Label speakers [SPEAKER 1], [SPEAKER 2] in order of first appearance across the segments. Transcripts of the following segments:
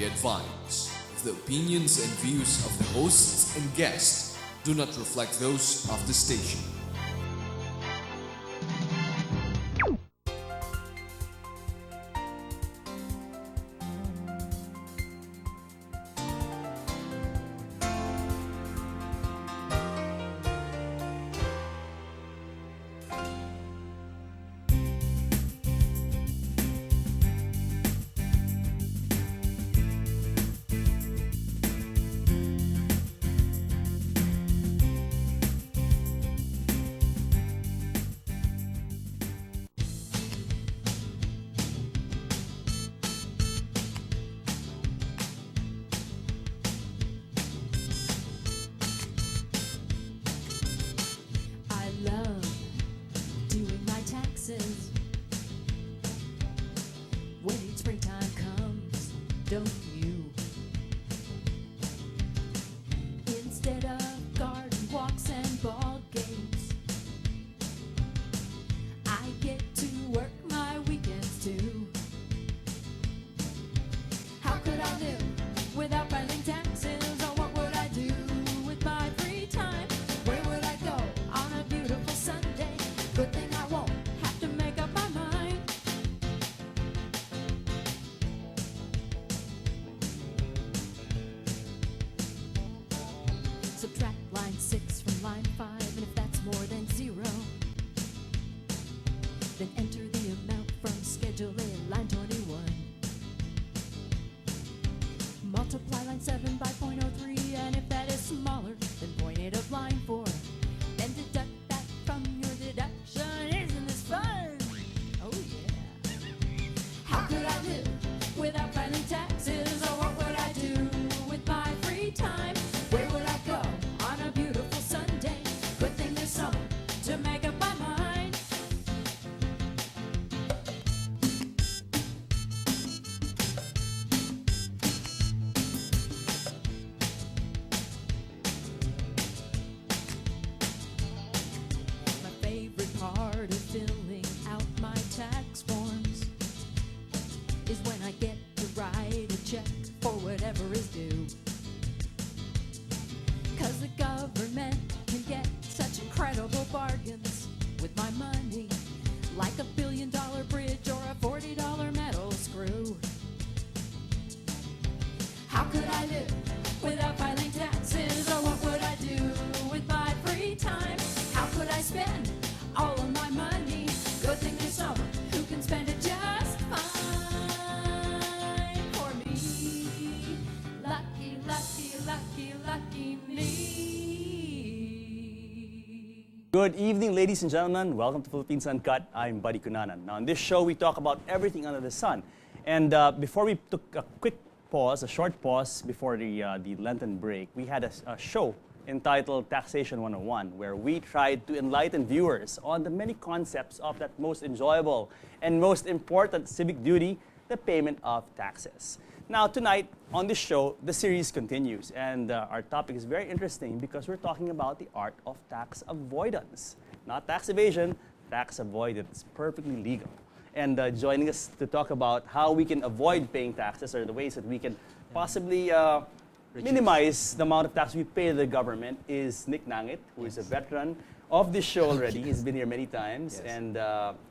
[SPEAKER 1] Be advised, the opinions and views of the hosts and guests do not reflect those of the station.
[SPEAKER 2] When springtime comes, don't you? Instead of garden walks and ball games, I get to work my weekends too. How could I live without filing taxes? Or what would I do with my free time? Where would I go on a beautiful Sunday? Good thing I won't have to make up my mind. Subtract line 6 from line 5, and if that's more than 0, then enter the amount from Schedule A, line 21. Multiply line 7 by 0.03, and if that is smaller than 0.8 of line 4, then deduct that from your deduction. Isn't this fun? Oh yeah. How could I live without filing taxes? Or what would I do with my free time? Where would I go on a beautiful Sunday? Good thing this summer to make up my mind. My favorite part of filling out my tax forms is when I get to write a check for whatever is due. 'Cause the government can get such incredible bargains with my money, like a $1 billion bridge or a $40 metal screw. How could I live without filing taxes? Or what would I do with my free time? How could I spend all of my money? Good thing this summer, who can spend it just fine for me? Lucky, lucky, lucky, lucky me.
[SPEAKER 3] Good evening, ladies and gentlemen. Welcome to Philippines Uncut. I'm Buddy Cunanan. Now, on this show, we talk about everything under the sun. And before we took a quick pause, a short pause before the Lenten break, we had a show entitled Taxation 101, where we tried to enlighten viewers on the many concepts of that most enjoyable and most important civic duty, the payment of taxes. Now, tonight, on this show, the series continues, and our topic is very interesting because we're talking about the art of tax avoidance. Not tax evasion, tax avoidance, perfectly legal. And joining us to talk about how we can avoid paying taxes or the ways that we can possibly minimize the amount of tax we pay to the government is Nick Nangit, who is a veteran of this show already. He's been here many times.
[SPEAKER 4] Yes.
[SPEAKER 3] And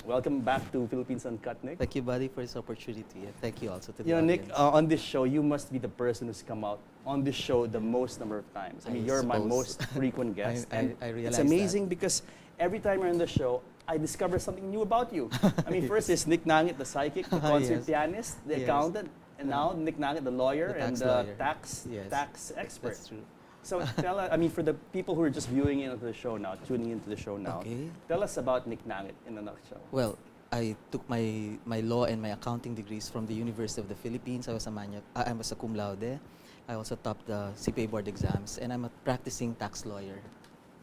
[SPEAKER 3] welcome back to Philippines Uncut, Nick.
[SPEAKER 4] Thank you, buddy, for this opportunity. And thank you also to the
[SPEAKER 3] You know, Nick,
[SPEAKER 4] audience.
[SPEAKER 3] on this show, you must be the person who's come out on this show the most number of times. I mean, you're my
[SPEAKER 4] suppose.
[SPEAKER 3] most frequent guest.
[SPEAKER 4] I
[SPEAKER 3] and
[SPEAKER 4] realize
[SPEAKER 3] it's amazing because every time you're on the show, I discover something new about you. I mean, first is Nick Nangit, the psychic, the concert
[SPEAKER 4] Yes.
[SPEAKER 3] pianist, the
[SPEAKER 4] Yes.
[SPEAKER 3] accountant, and now Nick Nangit, the lawyer,
[SPEAKER 4] The
[SPEAKER 3] and
[SPEAKER 4] tax lawyer.
[SPEAKER 3] tax
[SPEAKER 4] Yes.
[SPEAKER 3] tax expert.
[SPEAKER 4] That's true.
[SPEAKER 3] So tell us, I mean, for the people who are just viewing into the show now, tuning into the show now,
[SPEAKER 4] Okay.
[SPEAKER 3] tell us about Nick Nangit in a nutshell.
[SPEAKER 4] Well, I took my law and my accounting degrees from the University of the Philippines. I was a cum laude. I also topped the CPA board exams, and I'm a practicing tax lawyer.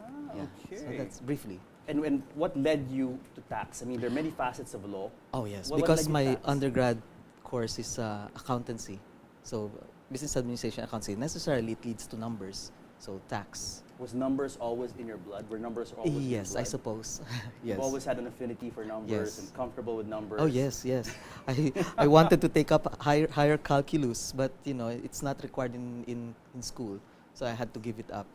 [SPEAKER 3] Ah,
[SPEAKER 4] Yeah.
[SPEAKER 3] okay.
[SPEAKER 4] So that's briefly.
[SPEAKER 3] And what led you to tax? I mean, there are many facets of law.
[SPEAKER 4] Oh yes,
[SPEAKER 3] What
[SPEAKER 4] because
[SPEAKER 3] led you
[SPEAKER 4] my
[SPEAKER 3] to tax?
[SPEAKER 4] undergrad course is accountancy. So business administration accountancy. Necessarily it leads to numbers. So tax.
[SPEAKER 3] Was numbers always in your blood? Were numbers always in your
[SPEAKER 4] Yes,
[SPEAKER 3] blood?
[SPEAKER 4] I suppose.
[SPEAKER 3] You've
[SPEAKER 4] Yes.
[SPEAKER 3] always had an affinity for numbers
[SPEAKER 4] Yes.
[SPEAKER 3] and comfortable with numbers.
[SPEAKER 4] Oh yes, yes. I wanted to take up higher calculus, but it's not required in school, so I had to give it up.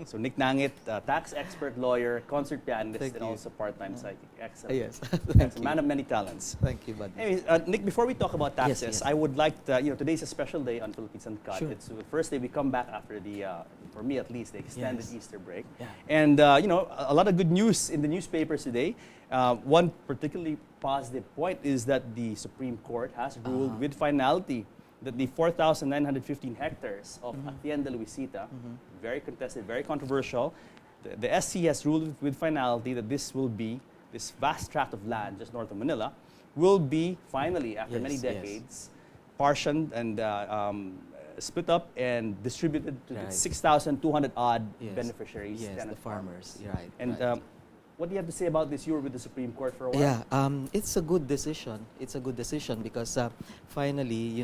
[SPEAKER 3] So Nick Nangit, tax expert, lawyer, concert pianist,
[SPEAKER 4] Thank
[SPEAKER 3] and
[SPEAKER 4] you.
[SPEAKER 3] also part-time psychic. Excellent.
[SPEAKER 4] Yes.
[SPEAKER 3] That's
[SPEAKER 4] Thank
[SPEAKER 3] a
[SPEAKER 4] you.
[SPEAKER 3] man of many talents.
[SPEAKER 4] Thank you, buddy.
[SPEAKER 3] Anyways, Nick, before we talk about
[SPEAKER 4] Yes,
[SPEAKER 3] taxes,
[SPEAKER 4] yes.
[SPEAKER 3] I would like to, today's a special day on Philippines Uncut.
[SPEAKER 4] Sure.
[SPEAKER 3] It's the first day we come back after the, for me at least, the extended
[SPEAKER 4] Yes.
[SPEAKER 3] Easter break.
[SPEAKER 4] Yeah.
[SPEAKER 3] And, a lot of good news in the newspapers today. One particularly positive point is that the Supreme Court has ruled with finality that the 4,915 hectares of Hacienda Luisita, very contested, very controversial, the SC has ruled with finality that this vast tract of land just north of Manila, will be finally, after many
[SPEAKER 4] Yes, yes.
[SPEAKER 3] decades, portioned and split up and distributed to the
[SPEAKER 4] Right.
[SPEAKER 3] 6,200 odd
[SPEAKER 4] Yes.
[SPEAKER 3] beneficiaries,
[SPEAKER 4] Yes,
[SPEAKER 3] tenant
[SPEAKER 4] the farmers. Right.
[SPEAKER 3] And
[SPEAKER 4] right.
[SPEAKER 3] what do you have to say about this? You were with the Supreme Court for a while.
[SPEAKER 4] Yeah, it's a good decision. It's a good decision because finally,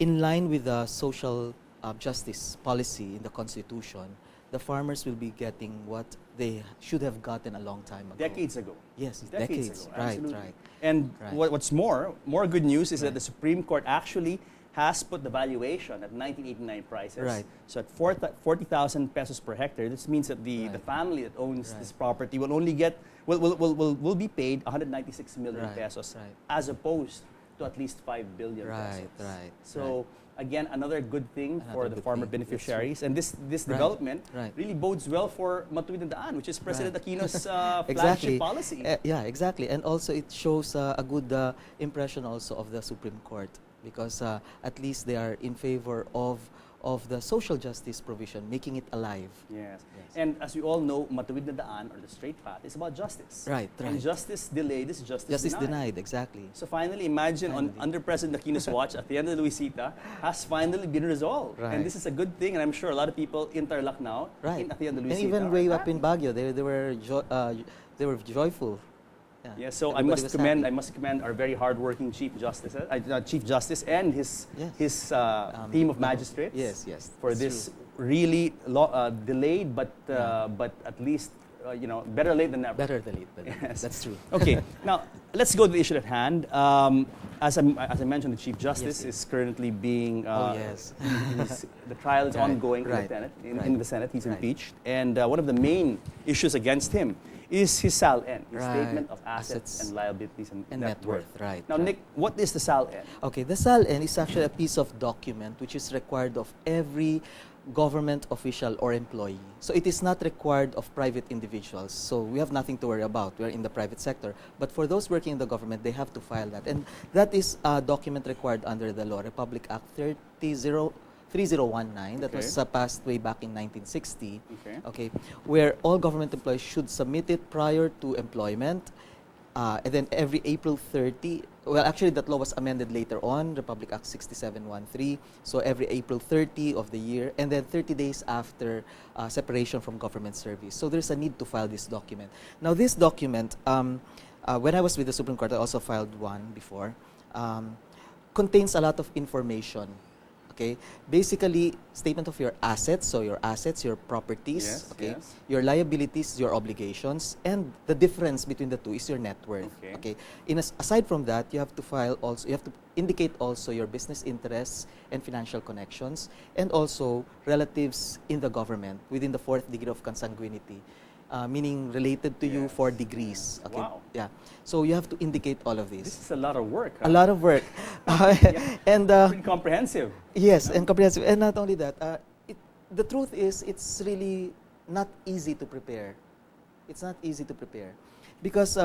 [SPEAKER 4] in line with the social justice policy in the Constitution, the farmers will be getting what they should have gotten a long time ago.
[SPEAKER 3] Decades ago.
[SPEAKER 4] Yes,
[SPEAKER 3] Decades
[SPEAKER 4] decades.
[SPEAKER 3] ago,
[SPEAKER 4] Right,
[SPEAKER 3] absolutely.
[SPEAKER 4] right.
[SPEAKER 3] And
[SPEAKER 4] Right.
[SPEAKER 3] what's more good news is that
[SPEAKER 4] Right.
[SPEAKER 3] the Supreme Court actually has put the valuation at 1989 prices.
[SPEAKER 4] Right.
[SPEAKER 3] So at 40,000 pesos per hectare, this means that the
[SPEAKER 4] Right.
[SPEAKER 3] family that owns
[SPEAKER 4] Right.
[SPEAKER 3] this property will only get, will be paid 196 million
[SPEAKER 4] Right,
[SPEAKER 3] pesos
[SPEAKER 4] right.
[SPEAKER 3] as opposed to at least 5 billion
[SPEAKER 4] Right,
[SPEAKER 3] pesos.
[SPEAKER 4] right,
[SPEAKER 3] So again, another good thing for
[SPEAKER 4] Another
[SPEAKER 3] the
[SPEAKER 4] good
[SPEAKER 3] farmer
[SPEAKER 4] thing. That's
[SPEAKER 3] beneficiaries. And this
[SPEAKER 4] Right,
[SPEAKER 3] development
[SPEAKER 4] right.
[SPEAKER 3] really bodes well for Matuwid na Daan, which is President
[SPEAKER 4] Right.
[SPEAKER 3] Aquino's
[SPEAKER 4] Exactly.
[SPEAKER 3] flagship policy.
[SPEAKER 4] Yeah, exactly. And also it shows a good impression also of the Supreme Court because at least they are in favor of the social justice provision, making it alive.
[SPEAKER 3] Yes.
[SPEAKER 4] Yes.
[SPEAKER 3] And as we all know, Matuwid na Daan, or the straight path, is about justice.
[SPEAKER 4] Right,
[SPEAKER 3] And
[SPEAKER 4] right.
[SPEAKER 3] justice delayed is justice,
[SPEAKER 4] Justice denied, exactly.
[SPEAKER 3] So finally, imagine
[SPEAKER 4] Finally.
[SPEAKER 3] under President Aquino's watch, at the end of Luisita, has finally been resolved.
[SPEAKER 4] Right.
[SPEAKER 3] And this is a good thing, and I'm sure a lot of people in Tarlac now,
[SPEAKER 4] Right.
[SPEAKER 3] in Hacienda
[SPEAKER 4] And
[SPEAKER 3] Luisita,
[SPEAKER 4] even
[SPEAKER 3] are
[SPEAKER 4] way up in
[SPEAKER 3] happy.
[SPEAKER 4] Baguio, they were joyful.
[SPEAKER 3] Yeah, so I
[SPEAKER 4] Everybody
[SPEAKER 3] must
[SPEAKER 4] was
[SPEAKER 3] commend
[SPEAKER 4] happy.
[SPEAKER 3] I must commend our very hardworking Chief Justice, Chief Justice, and his
[SPEAKER 4] Yes.
[SPEAKER 3] team of
[SPEAKER 4] No,
[SPEAKER 3] magistrates.
[SPEAKER 4] Yes, yes.
[SPEAKER 3] For
[SPEAKER 4] that's
[SPEAKER 3] this
[SPEAKER 4] true.
[SPEAKER 3] really delayed, but at least better late than never.
[SPEAKER 4] Better than late.
[SPEAKER 3] Yes.
[SPEAKER 4] That's true.
[SPEAKER 3] Okay, now let's go to the issue at hand. As I mentioned, the Chief Justice
[SPEAKER 4] yes.
[SPEAKER 3] is currently being.
[SPEAKER 4] Oh, yes.
[SPEAKER 3] The trial is
[SPEAKER 4] Right,
[SPEAKER 3] ongoing
[SPEAKER 4] right,
[SPEAKER 3] in
[SPEAKER 4] right.
[SPEAKER 3] the Senate. He's
[SPEAKER 4] Right.
[SPEAKER 3] impeached, and one of the main issues against him is his SAL-N, his
[SPEAKER 4] Right.
[SPEAKER 3] statement of assets
[SPEAKER 4] Assets
[SPEAKER 3] and liabilities and,
[SPEAKER 4] and net worth. Right.
[SPEAKER 3] Now,
[SPEAKER 4] right.
[SPEAKER 3] Nick, what is the SAL-N?
[SPEAKER 4] Okay, the SAL-N is actually a piece of document which is required of every government official or employee. So it is not required of private individuals. So we have nothing to worry about. We are in the private sector. But for those working in the government, they have to file that. And that is a document required under the law, Republic Act 3019, that was
[SPEAKER 3] Okay.
[SPEAKER 4] passed way back in 1960.
[SPEAKER 3] Okay.
[SPEAKER 4] Okay, where all government employees should submit it prior to employment, and then every April 30, well, actually that law was amended later on, Republic Act 6713, so every April 30 of the year, and then 30 days after separation from government service. So there's a need to file this document. Now this document, when I was with the Supreme Court, I also filed one before, contains a lot of information. Okay, basically statement of your assets, so your assets, your properties,
[SPEAKER 3] Yes,
[SPEAKER 4] okay,
[SPEAKER 3] yes.
[SPEAKER 4] your liabilities, your obligations, and the difference between the two is your net worth.
[SPEAKER 3] Okay.
[SPEAKER 4] Aside from that, you have to file also, you have to indicate also your business interests and financial connections, and also relatives in the government within the 4th degree of consanguinity, meaning related to you
[SPEAKER 3] Yes,
[SPEAKER 4] 4 degrees. Okay.
[SPEAKER 3] Wow.
[SPEAKER 4] Yeah. So you have to indicate all of
[SPEAKER 3] This
[SPEAKER 4] this.
[SPEAKER 3] is a lot of work.
[SPEAKER 4] A lot of work. And
[SPEAKER 3] Pretty comprehensive.
[SPEAKER 4] yes, and comprehensive. And not only that, the truth is it's really not easy to prepare. It's not easy to prepare. Because,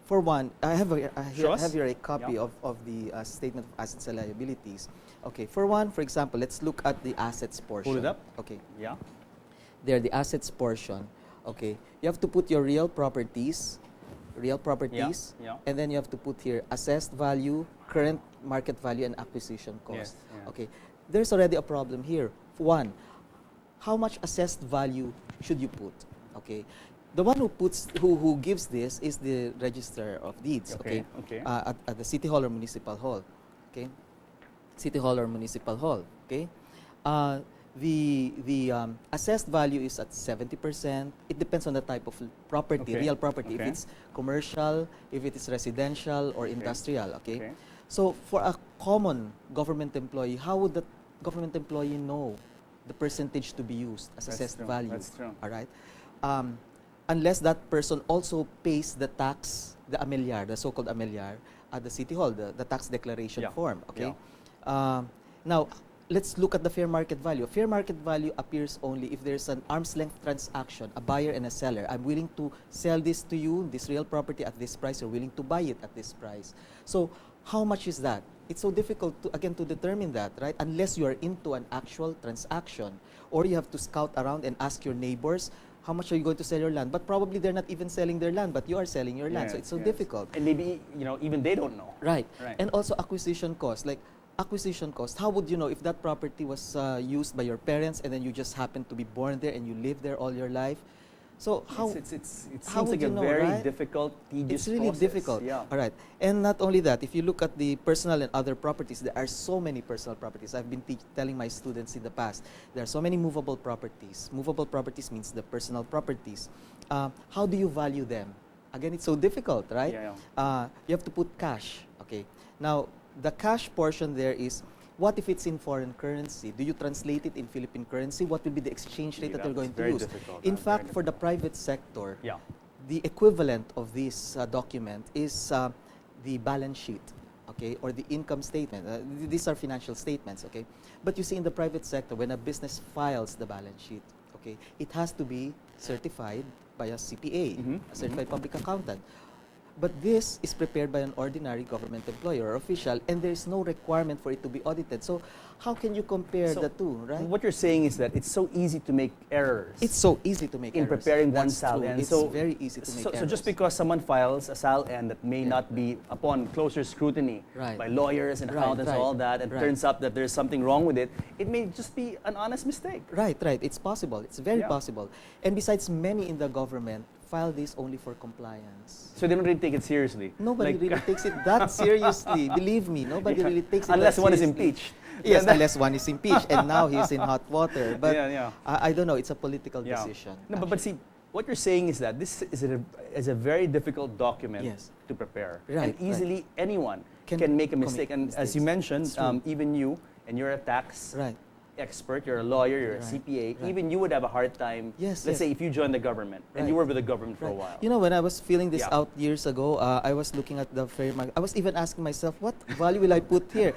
[SPEAKER 4] for one, I have
[SPEAKER 3] Show us.
[SPEAKER 4] here a copy
[SPEAKER 3] Yeah.
[SPEAKER 4] of the statement of assets and liabilities. Okay, for one, for example, let's look at the assets portion.
[SPEAKER 3] Pull it up.
[SPEAKER 4] Okay,
[SPEAKER 3] Yeah.
[SPEAKER 4] there, the assets portion. Okay, you have to put your real properties,
[SPEAKER 3] Yeah.
[SPEAKER 4] and then you have to put here assessed value, current market value, and acquisition
[SPEAKER 3] Yes,
[SPEAKER 4] cost.
[SPEAKER 3] yeah.
[SPEAKER 4] Okay, there's already a problem here. One, how much assessed value should you put? Okay, the one who gives this is the Register of Deeds.
[SPEAKER 3] Okay,
[SPEAKER 4] Okay,
[SPEAKER 3] okay.
[SPEAKER 4] At the City Hall or Municipal Hall. Okay, City Hall or Municipal Hall. Okay, the assessed value is at 70%. It depends on the type of property,
[SPEAKER 3] Okay.
[SPEAKER 4] real property. If
[SPEAKER 3] Okay.
[SPEAKER 4] it's commercial, if it is residential or industrial, okay?
[SPEAKER 3] Okay.
[SPEAKER 4] So for a common government employee, how would the government employee know the percentage to be used as
[SPEAKER 3] That's
[SPEAKER 4] assessed
[SPEAKER 3] true.
[SPEAKER 4] value?
[SPEAKER 3] That's true.
[SPEAKER 4] All right? Unless that person also pays the tax, the amilyar, the so-called amilyar, at the City Hall, the tax declaration
[SPEAKER 3] Yeah.
[SPEAKER 4] form, okay?
[SPEAKER 3] Yeah.
[SPEAKER 4] Now, let's look at the fair market value. Fair market value appears only if there's an arm's length transaction, a buyer and a seller. I'm willing to sell this to you, this real property at this price. You're willing to buy it at this price. So how much is that? It's so difficult to, again, to determine that, right? Unless you are into an actual transaction, or you have to scout around and ask your neighbors, how much are you going to sell your land? But probably they're not even selling their land, but you are selling your land. So it's so difficult.
[SPEAKER 3] And maybe, even they don't know.
[SPEAKER 4] Right.
[SPEAKER 3] Right.
[SPEAKER 4] And also acquisition cost. Like acquisition cost, how would you know if that property was used by your parents and then you just happened to be born there and you live there all your life? So how
[SPEAKER 3] It
[SPEAKER 4] how
[SPEAKER 3] seems
[SPEAKER 4] would
[SPEAKER 3] like a
[SPEAKER 4] you know,
[SPEAKER 3] very
[SPEAKER 4] right?
[SPEAKER 3] difficult, tedious
[SPEAKER 4] It's really
[SPEAKER 3] process.
[SPEAKER 4] difficult.
[SPEAKER 3] Yeah.
[SPEAKER 4] All right. And not only that, if you look at the personal and other properties, there are so many personal properties. I've been telling my students in the past, there are so many movable properties. Movable properties means the personal properties. How do you value them? Again, it's so difficult, right?
[SPEAKER 3] Yeah.
[SPEAKER 4] You have to put cash. Okay. Now, the cash portion there is, what if it's in foreign currency? Do you translate it in Philippine currency? What will be the exchange rate that you're going to
[SPEAKER 3] very
[SPEAKER 4] use?
[SPEAKER 3] difficult.
[SPEAKER 4] In
[SPEAKER 3] Very
[SPEAKER 4] fact, for the private sector,
[SPEAKER 3] Yeah.
[SPEAKER 4] the equivalent of this document is the balance sheet, okay, or the income statement. These are financial statements, okay. But you see, in the private sector, when a business files the balance sheet, okay, it has to be certified by a CPA, a certified public accountant. But this is prepared by an ordinary government employee or official, and there is no requirement for it to be audited. So how can you compare
[SPEAKER 3] So
[SPEAKER 4] the two, right?
[SPEAKER 3] What you're saying is that it's so easy to make errors.
[SPEAKER 4] It's so easy to make
[SPEAKER 3] in
[SPEAKER 4] errors.
[SPEAKER 3] preparing one
[SPEAKER 4] That's
[SPEAKER 3] SAL
[SPEAKER 4] true.
[SPEAKER 3] N.
[SPEAKER 4] It's
[SPEAKER 3] So
[SPEAKER 4] very easy to make errors.
[SPEAKER 3] So just because someone files a SAL N that may not be, upon closer scrutiny
[SPEAKER 4] Right.
[SPEAKER 3] by lawyers and
[SPEAKER 4] Right,
[SPEAKER 3] accountants and
[SPEAKER 4] right,
[SPEAKER 3] all that, and
[SPEAKER 4] right.
[SPEAKER 3] turns up that there's something wrong with it, it may just be an honest mistake.
[SPEAKER 4] Right, right. It's possible. It's very
[SPEAKER 3] Yeah.
[SPEAKER 4] possible. And besides, many in the government file this only for compliance.
[SPEAKER 3] So they don't really take it seriously.
[SPEAKER 4] Nobody
[SPEAKER 3] Like-
[SPEAKER 4] really takes it that seriously. Believe me, nobody
[SPEAKER 3] Yeah.
[SPEAKER 4] really takes it
[SPEAKER 3] Unless
[SPEAKER 4] that
[SPEAKER 3] one is
[SPEAKER 4] seriously.
[SPEAKER 3] impeached.
[SPEAKER 4] Yes,
[SPEAKER 3] Yeah,
[SPEAKER 4] unless one is impeached, and now he's in hot water. But
[SPEAKER 3] Yeah, yeah.
[SPEAKER 4] I don't know. It's a political
[SPEAKER 3] Yeah.
[SPEAKER 4] decision.
[SPEAKER 3] No, but see, what you're saying is that this is a very difficult document
[SPEAKER 4] Yes.
[SPEAKER 3] to prepare.
[SPEAKER 4] Right,
[SPEAKER 3] And easily anyone
[SPEAKER 4] Can
[SPEAKER 3] can make a
[SPEAKER 4] commit
[SPEAKER 3] mistake. And as
[SPEAKER 4] mistakes.
[SPEAKER 3] you mentioned,
[SPEAKER 4] It's true.
[SPEAKER 3] even you, and you're a tax
[SPEAKER 4] Right.
[SPEAKER 3] expert, you're a lawyer, you're a
[SPEAKER 4] Right,
[SPEAKER 3] CPA,
[SPEAKER 4] right.
[SPEAKER 3] even you would have a hard time.
[SPEAKER 4] Yes,
[SPEAKER 3] Let's
[SPEAKER 4] yes.
[SPEAKER 3] say if you joined the government and you
[SPEAKER 4] Right.
[SPEAKER 3] were with the government for a
[SPEAKER 4] Right.
[SPEAKER 3] while.
[SPEAKER 4] You know, when I was filling this
[SPEAKER 3] Yeah.
[SPEAKER 4] out years ago, I was looking at the fair market. I was even asking myself, what value will I put here?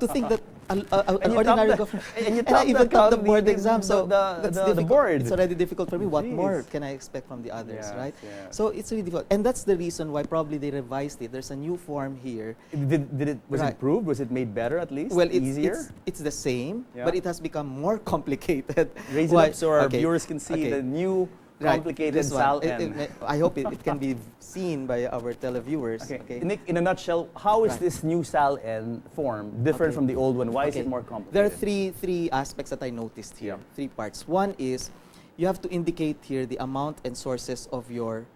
[SPEAKER 4] To think that an
[SPEAKER 3] And you
[SPEAKER 4] ordinary
[SPEAKER 3] topped
[SPEAKER 4] government.
[SPEAKER 3] and you
[SPEAKER 4] I
[SPEAKER 3] topped
[SPEAKER 4] even topped the board
[SPEAKER 3] the-
[SPEAKER 4] exam, so that's
[SPEAKER 3] the
[SPEAKER 4] difficult.
[SPEAKER 3] board.
[SPEAKER 4] It's already difficult for me. What
[SPEAKER 3] Jeez.
[SPEAKER 4] more can I expect from the others,
[SPEAKER 3] Yes,
[SPEAKER 4] right?
[SPEAKER 3] yes.
[SPEAKER 4] So it's really difficult. And that's the reason why probably they revised it. There's a new form here.
[SPEAKER 3] Was it
[SPEAKER 4] Right.
[SPEAKER 3] improved? Was it made better at least?
[SPEAKER 4] Well,
[SPEAKER 3] easier?
[SPEAKER 4] it's the same,
[SPEAKER 3] Yeah.
[SPEAKER 4] but it has become more complicated.
[SPEAKER 3] Raise it
[SPEAKER 4] Why?
[SPEAKER 3] up so our
[SPEAKER 4] Okay,
[SPEAKER 3] viewers can see
[SPEAKER 4] okay.
[SPEAKER 3] the new
[SPEAKER 4] Right,
[SPEAKER 3] complicated
[SPEAKER 4] this one.
[SPEAKER 3] SAL
[SPEAKER 4] It- I hope it can be seen by our televiewers.
[SPEAKER 3] Okay. Nick, in a nutshell, how is
[SPEAKER 4] Right.
[SPEAKER 3] this new SAL N form different
[SPEAKER 4] Okay.
[SPEAKER 3] from the old one? Why is
[SPEAKER 4] Okay.
[SPEAKER 3] it more complicated?
[SPEAKER 4] There are three aspects that I noticed here,
[SPEAKER 3] Yeah.
[SPEAKER 4] 3 parts. One is you have to indicate here the amount and sources of your,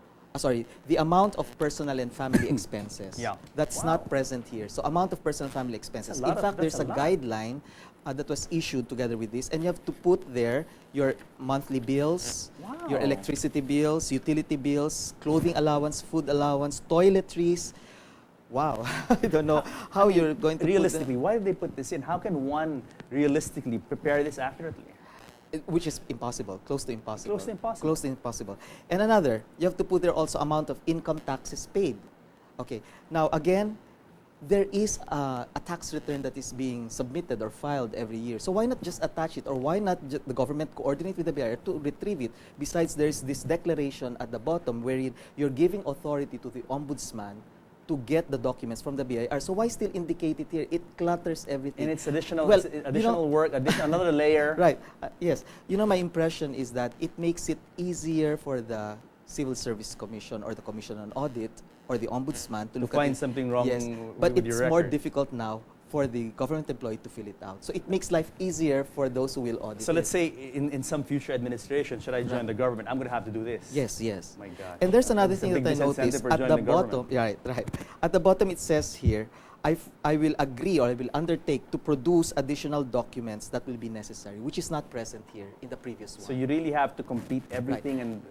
[SPEAKER 4] the amount of personal and family expenses.
[SPEAKER 3] Yeah.
[SPEAKER 4] That's
[SPEAKER 3] Wow.
[SPEAKER 4] not present here. So amount of personal and family expenses.
[SPEAKER 3] That's a lot
[SPEAKER 4] In
[SPEAKER 3] of-
[SPEAKER 4] fact,
[SPEAKER 3] that's
[SPEAKER 4] there's
[SPEAKER 3] a
[SPEAKER 4] a
[SPEAKER 3] lot.
[SPEAKER 4] guideline that was issued together with this, and you have to put there your monthly bills, your
[SPEAKER 3] Wow.
[SPEAKER 4] electricity bills, utility bills, clothing allowance, food allowance, toiletries. Wow, I don't know how you're going to put them.
[SPEAKER 3] Realistically, why did they put this in? How can one realistically prepare this accurately?
[SPEAKER 4] Which is impossible, close to impossible.
[SPEAKER 3] Close to impossible.
[SPEAKER 4] Close to impossible. And another, you have to put there also amount of income taxes paid. Okay, now again, there is a tax return that is being submitted or filed every year. So why not just attach it, or why not the government coordinate with the BIR to retrieve it? Besides, there's this declaration at the bottom wherein you're giving authority to the ombudsman to get the documents from the BIR. So why still indicate it here? It clutters everything.
[SPEAKER 3] And it's additional,
[SPEAKER 4] Well,
[SPEAKER 3] additional work, another layer.
[SPEAKER 4] Right. Yes. You know, my impression is that it makes it easier for the Civil Service Commission or the Commission on Audit or the Ombudsman to look at
[SPEAKER 3] find
[SPEAKER 4] it.
[SPEAKER 3] something wrong
[SPEAKER 4] Yes.
[SPEAKER 3] with
[SPEAKER 4] But
[SPEAKER 3] your
[SPEAKER 4] it's more
[SPEAKER 3] record.
[SPEAKER 4] difficult now for the government employee to fill it out. So it makes life easier for those who will audit
[SPEAKER 3] So let's
[SPEAKER 4] it.
[SPEAKER 3] say in some future administration, should I join
[SPEAKER 4] Right.
[SPEAKER 3] the government, I'm going to have to do this.
[SPEAKER 4] Yes, yes.
[SPEAKER 3] My God.
[SPEAKER 4] And there's another
[SPEAKER 3] It's a
[SPEAKER 4] thing
[SPEAKER 3] big
[SPEAKER 4] that I
[SPEAKER 3] disincentive
[SPEAKER 4] noticed
[SPEAKER 3] for
[SPEAKER 4] at
[SPEAKER 3] joining
[SPEAKER 4] the
[SPEAKER 3] the government.
[SPEAKER 4] bottom. Right, right. At the bottom it says here, I will agree or I will undertake to produce additional documents that will be necessary, which is not present here in the previous one.
[SPEAKER 3] So you really have to complete everything and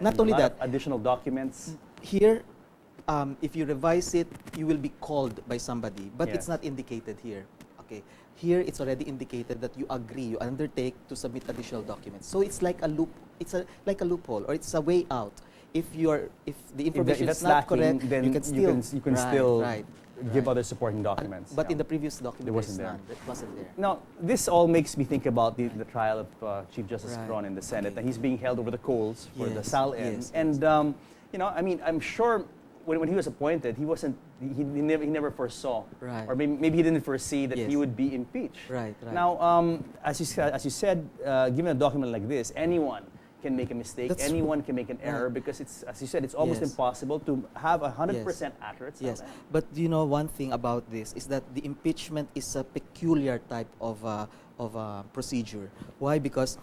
[SPEAKER 4] Not only
[SPEAKER 3] a lot
[SPEAKER 4] that,
[SPEAKER 3] of additional documents.
[SPEAKER 4] here, if you revise it, you will be called by somebody, but it's
[SPEAKER 3] Yes.
[SPEAKER 4] not indicated here. Okay, here it's already indicated that you agree, you undertake to submit additional documents. So it's like a like a loophole, or it's a way out. If the information
[SPEAKER 3] that's
[SPEAKER 4] is not
[SPEAKER 3] lacking,
[SPEAKER 4] correct,
[SPEAKER 3] then
[SPEAKER 4] you can still
[SPEAKER 3] give other supporting documents.
[SPEAKER 4] But
[SPEAKER 3] Yeah.
[SPEAKER 4] in the previous document,
[SPEAKER 3] There wasn't
[SPEAKER 4] there's
[SPEAKER 3] there.
[SPEAKER 4] none. That wasn't there.
[SPEAKER 3] Now, this all makes me think about the trial of Chief Justice
[SPEAKER 4] Right.
[SPEAKER 3] Cunanan in the Senate,
[SPEAKER 4] Okay.
[SPEAKER 3] and he's being held over the coals for the
[SPEAKER 4] Yes,
[SPEAKER 3] SAL-N.
[SPEAKER 4] yes,
[SPEAKER 3] And I mean, I'm sure when he was appointed, he never foresaw,
[SPEAKER 4] Right.
[SPEAKER 3] or maybe he didn't foresee that he
[SPEAKER 4] Yes.
[SPEAKER 3] would be impeached.
[SPEAKER 4] Right.
[SPEAKER 3] Now, as you said, given a document like this, anyone can make a mistake,
[SPEAKER 4] That's
[SPEAKER 3] anyone can make an error,
[SPEAKER 4] right.
[SPEAKER 3] because it's, as you said, it's almost
[SPEAKER 4] Yes.
[SPEAKER 3] impossible to have 100% accurate
[SPEAKER 4] Yes,
[SPEAKER 3] SAL-N.
[SPEAKER 4] but you know one thing about this is that the impeachment is a peculiar type of procedure. Why? Because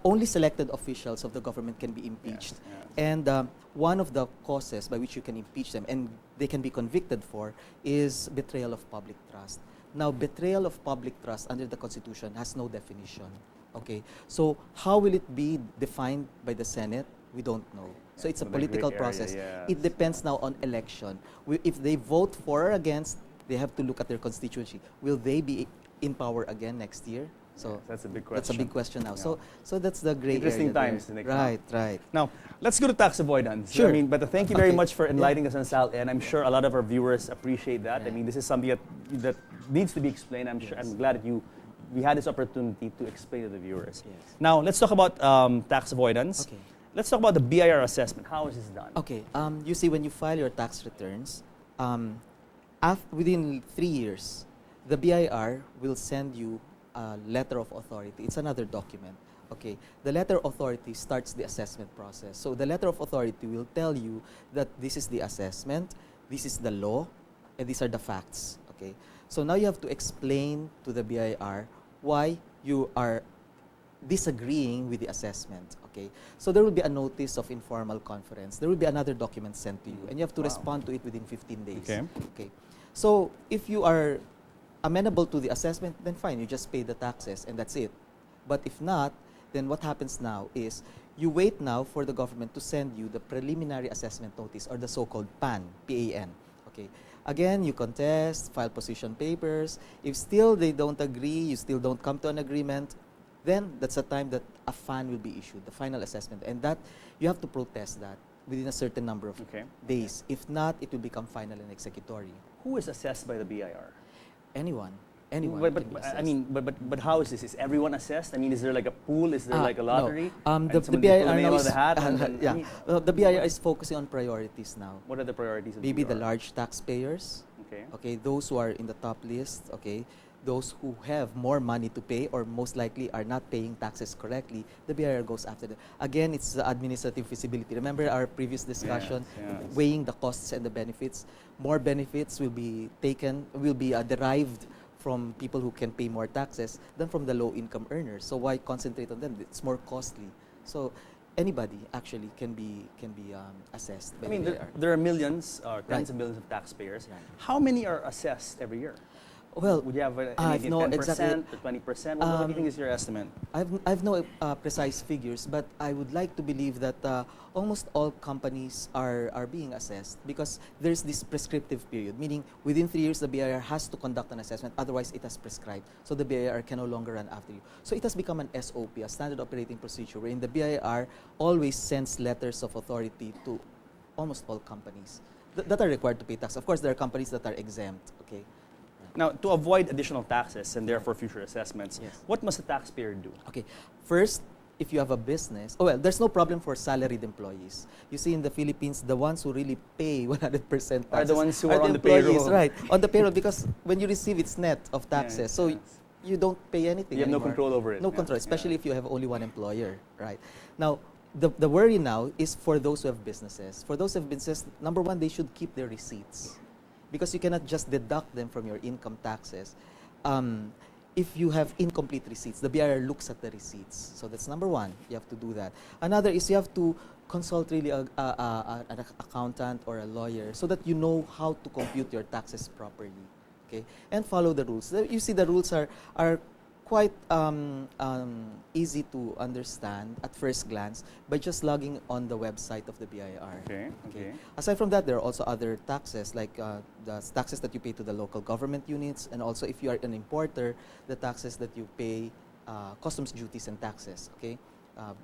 [SPEAKER 4] only selected officials of the government can be impeached, and one of the causes by which you can impeach them and they can be convicted for is betrayal of public trust. Now, betrayal of public trust under the Constitution has no definition. Okay, so how will it be defined by the Senate? We don't know. So it's a
[SPEAKER 3] Another gray
[SPEAKER 4] political
[SPEAKER 3] area,
[SPEAKER 4] process.
[SPEAKER 3] yes.
[SPEAKER 4] It depends now on election. If they vote for or against, they have to look at their constituency. Will they be in power again next year? So
[SPEAKER 3] That's a big
[SPEAKER 4] that's a
[SPEAKER 3] question.
[SPEAKER 4] big question now.
[SPEAKER 3] Yeah.
[SPEAKER 4] So that's the gray
[SPEAKER 3] Interesting
[SPEAKER 4] area there.
[SPEAKER 3] times next
[SPEAKER 4] Right, right.
[SPEAKER 3] Now, let's go to tax avoidance.
[SPEAKER 4] Sure.
[SPEAKER 3] I mean, but thank you very
[SPEAKER 4] Okay.
[SPEAKER 3] much for enlightening us on SAL-N. I'm sure a lot of our viewers appreciate that. I
[SPEAKER 4] Right.
[SPEAKER 3] mean, this is something that needs to be explained. I'm
[SPEAKER 4] Yes.
[SPEAKER 3] glad that we had this opportunity to explain to the viewers.
[SPEAKER 4] Yes.
[SPEAKER 3] Now, let's talk about tax avoidance.
[SPEAKER 4] Okay.
[SPEAKER 3] Let's talk about the BIR assessment. How is this done?
[SPEAKER 4] Okay. You see, when you file your tax returns, within 3 years, the BIR will send you a letter of authority. It's another document. Okay. The letter of authority starts the assessment process. So the letter of authority will tell you that this is the assessment, this is the law, and these are the facts. Okay. So now you have to explain to the BIR why you are disagreeing with the assessment. Okay. So there will be a notice of informal conference. There will be another document sent to you, and you have to
[SPEAKER 3] Wow.
[SPEAKER 4] respond to it within 15 days.
[SPEAKER 3] Okay.
[SPEAKER 4] Okay. So if you are amenable to the assessment, then fine, you just pay the taxes and that's it. But if not, then what happens now is you wait now for the government to send you the preliminary assessment notice, or the so-called PAN, P-A-N. Okay. Again, you contest, file position papers. If still they don't agree, you still don't come to an agreement, then that's the time that a FAN will be issued, the final assessment. And that, you have to protest that within a certain number of
[SPEAKER 3] Okay.
[SPEAKER 4] days. If not, it will become final and executory.
[SPEAKER 3] Who is assessed by the BIR?
[SPEAKER 4] Anyone
[SPEAKER 3] But,
[SPEAKER 4] can be
[SPEAKER 3] I mean, but how is this? Is everyone assessed? I mean, is there like a pool? Is there like a lottery?
[SPEAKER 4] No.
[SPEAKER 3] And
[SPEAKER 4] The
[SPEAKER 3] someone
[SPEAKER 4] BIR
[SPEAKER 3] pull a name
[SPEAKER 4] now
[SPEAKER 3] out of
[SPEAKER 4] is
[SPEAKER 3] the hat and then-
[SPEAKER 4] yeah.
[SPEAKER 3] I mean,
[SPEAKER 4] Well, the BIR is focusing on priorities now.
[SPEAKER 3] what are the priorities of
[SPEAKER 4] Maybe the
[SPEAKER 3] BIR?
[SPEAKER 4] large taxpayers.
[SPEAKER 3] Okay.
[SPEAKER 4] Okay, those who are in the top list. Okay, those who have more money to pay or most likely are not paying taxes correctly. The BIR goes after them. Again, it's the administrative feasibility. Remember our previous discussion,
[SPEAKER 3] yes.
[SPEAKER 4] weighing the costs and the benefits. More benefits will be derived from people who can pay more taxes than from the low-income earners. So why concentrate on them? It's more costly. So anybody actually can be assessed by
[SPEAKER 3] I mean,
[SPEAKER 4] the BIR.
[SPEAKER 3] there are millions or tens
[SPEAKER 4] Right.
[SPEAKER 3] of millions of taxpayers.
[SPEAKER 4] Right.
[SPEAKER 3] How many are assessed every year?
[SPEAKER 4] Well,
[SPEAKER 3] Would you have an
[SPEAKER 4] I have
[SPEAKER 3] idea,
[SPEAKER 4] no
[SPEAKER 3] 10%
[SPEAKER 4] exactly-
[SPEAKER 3] or 20%? What do you think is your estimate?
[SPEAKER 4] I've no precise figures, but I would like to believe that almost all companies are being assessed, because there's this prescriptive period, meaning within 3 years the BIR has to conduct an assessment, otherwise it has prescribed. So the BIR can no longer run after you. So it has become an SOP, a standard operating procedure, wherein the BIR always sends letters of authority to almost all companies that are required to pay tax. Of course, there are companies that are exempt. Okay.
[SPEAKER 3] Now, to avoid additional taxes and therefore future assessments,
[SPEAKER 4] Yes.
[SPEAKER 3] what must the taxpayer do?
[SPEAKER 4] Okay. First, if you have a business, there's no problem for salaried employees. You see, in the Philippines, the ones who really pay 100% taxes
[SPEAKER 3] Are the ones who are on the
[SPEAKER 4] employees,
[SPEAKER 3] payroll.
[SPEAKER 4] right? On the payroll, because when you receive, it's net of taxes,
[SPEAKER 3] Yes,
[SPEAKER 4] so
[SPEAKER 3] yes.
[SPEAKER 4] you don't pay anything.
[SPEAKER 3] You have no
[SPEAKER 4] anymore.
[SPEAKER 3] control over it.
[SPEAKER 4] No
[SPEAKER 3] Yeah,
[SPEAKER 4] control,
[SPEAKER 3] yeah.
[SPEAKER 4] especially if you have only one employer, right? Now, the worry now is for those who have businesses. For those who have businesses, number one, they should keep their receipts, because you cannot just deduct them from your income taxes. If you have incomplete receipts, the BIR looks at the receipts. So that's number one, you have to do that. Another is you have to consult really an accountant or a lawyer so that you know how to compute your taxes properly. Okay, and follow the rules. You see, the rules are quite easy to understand at first glance by just logging on the website of the BIR.
[SPEAKER 3] Okay.
[SPEAKER 4] Aside from that, there are also other taxes, like the taxes that you pay to the local government units, and also if you are an importer, the taxes that you pay, customs duties and taxes, okay?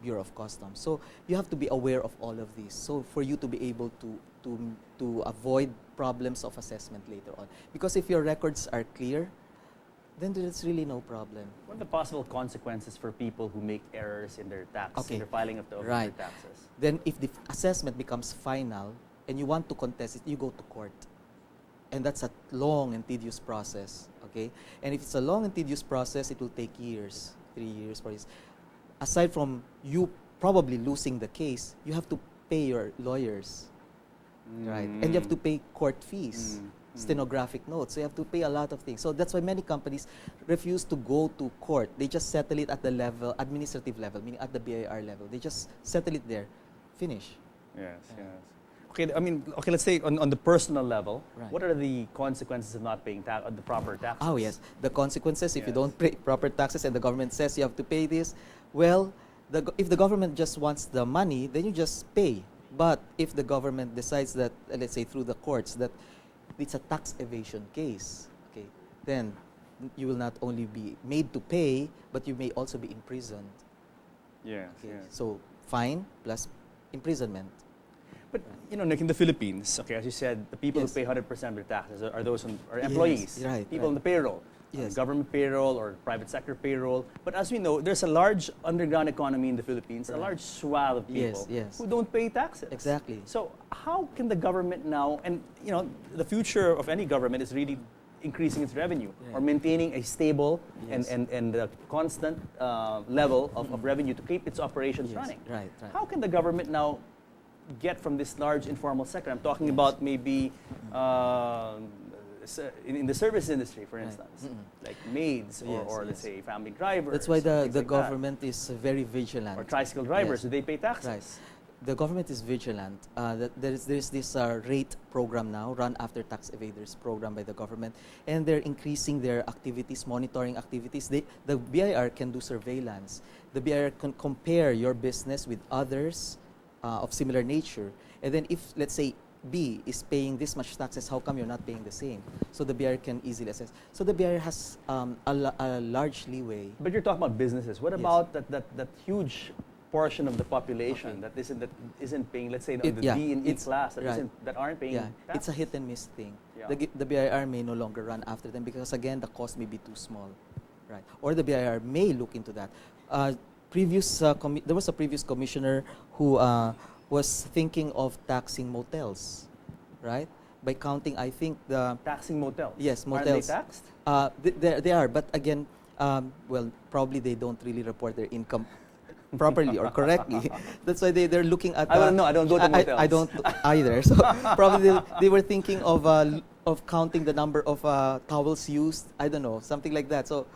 [SPEAKER 4] Bureau of Customs. So you have to be aware of all of these, so for you to be able to avoid problems of assessment later on. Because if your records are clear, then there's really no problem.
[SPEAKER 3] What are the possible consequences for people who make errors in their tax,
[SPEAKER 4] Okay.
[SPEAKER 3] in their filing of their taxes?
[SPEAKER 4] Then if the assessment becomes final and you want to contest it, you go to court. And that's a long and tedious process, okay? And if it's a long and tedious process, it will take years, 3 years, 4 years. Aside from you probably losing the case, you have to pay your lawyers, right? And you have to pay court fees, stenographic notes. So you have to pay a lot of things. So that's why many companies refuse to go to court. They just settle it at the level, administrative level, meaning at the BIR level. They just settle it there, finish.
[SPEAKER 3] Yes. Okay, let's say on the personal level,
[SPEAKER 4] Right.
[SPEAKER 3] what are the consequences of not paying the proper taxes?
[SPEAKER 4] Oh yes, the consequences if you
[SPEAKER 3] Yes.
[SPEAKER 4] don't pay proper taxes and the government says you have to pay this, well, if the government just wants the money, then you just pay. But if the government decides that, let's say through the courts, that it's a tax evasion case, okay, then you will not only be made to pay, but you may also be imprisoned.
[SPEAKER 3] Yes,
[SPEAKER 4] Okay? So fine plus imprisonment.
[SPEAKER 3] But Nick, in the Philippines, okay, as you said, the people
[SPEAKER 4] Yes.
[SPEAKER 3] who pay 100% of their taxes are those are employees,
[SPEAKER 4] right,
[SPEAKER 3] people on the payroll,
[SPEAKER 4] Yes.
[SPEAKER 3] government payroll or private sector payroll. But as we know, there's a large underground economy in the Philippines, a large swath of people
[SPEAKER 4] Yes.
[SPEAKER 3] who don't pay taxes.
[SPEAKER 4] Exactly.
[SPEAKER 3] So how can the government now, and the future of any government is really increasing its revenue or maintaining a stable
[SPEAKER 4] Yes.
[SPEAKER 3] and constant level of revenue to keep its operations
[SPEAKER 4] Yes,
[SPEAKER 3] running.
[SPEAKER 4] right.
[SPEAKER 3] How can the government now get from this large informal sector? I'm talking about maybe in the service industry, for instance, like maids or let's say family drivers.
[SPEAKER 4] That's why the
[SPEAKER 3] things like
[SPEAKER 4] government is very vigilant.
[SPEAKER 3] that. Or tricycle drivers,
[SPEAKER 4] Yes.
[SPEAKER 3] do they pay taxes?
[SPEAKER 4] Right. The government is vigilant. There's this rate program now, run after tax evaders program by the government, and they're increasing their activities, monitoring activities. The BIR can do surveillance. The BIR can compare your business with others of similar nature. And then if, let's say, B is paying this much taxes, how come you're not paying the same? So the BIR can easily assess. So the BIR has a large leeway.
[SPEAKER 3] But you're talking about businesses. What
[SPEAKER 4] Yes.
[SPEAKER 3] about that huge portion of the population that isn't paying, let's say, the D and E class that aren't paying
[SPEAKER 4] Yeah,
[SPEAKER 3] taxes?
[SPEAKER 4] it's a hit and miss thing.
[SPEAKER 3] Yeah.
[SPEAKER 4] The BIR may no longer run after them because again the cost may be too small, right? Or the BIR may look into that. There was a previous commissioner who was thinking of taxing motels, right? By counting, I think
[SPEAKER 3] Taxing motels.
[SPEAKER 4] yes,
[SPEAKER 3] Aren't
[SPEAKER 4] motels.
[SPEAKER 3] they taxed?
[SPEAKER 4] They are, but again, well, probably they don't really report their income properly or correctly. That's why they're looking at.
[SPEAKER 3] I don't know. I don't go to motels.
[SPEAKER 4] I don't either. So probably they were thinking of counting the number of towels used. I don't know, something like that. So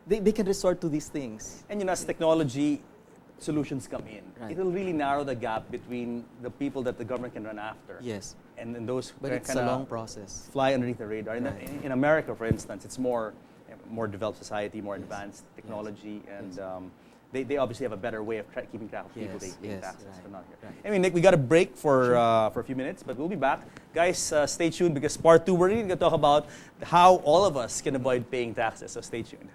[SPEAKER 4] they can resort to these things.
[SPEAKER 3] And as technology solutions come in,
[SPEAKER 4] Right.
[SPEAKER 3] it'll really narrow the gap between the people that the government can run after.
[SPEAKER 4] Yes,
[SPEAKER 3] And then those
[SPEAKER 4] but
[SPEAKER 3] who
[SPEAKER 4] it's a
[SPEAKER 3] kinda
[SPEAKER 4] long process.
[SPEAKER 3] fly underneath the radar.
[SPEAKER 4] Right.
[SPEAKER 3] In America, for instance, it's more developed society, more advanced technology, and they obviously have a better way of keeping track of people
[SPEAKER 4] Yes,
[SPEAKER 3] paying
[SPEAKER 4] yes,
[SPEAKER 3] taxes.
[SPEAKER 4] right,
[SPEAKER 3] But not here.
[SPEAKER 4] right.
[SPEAKER 3] Anyway, Nick, we got a break for a few minutes, but we'll be back. Guys, stay tuned because part 2, we're really going to talk about how all of us can avoid paying taxes. So stay tuned.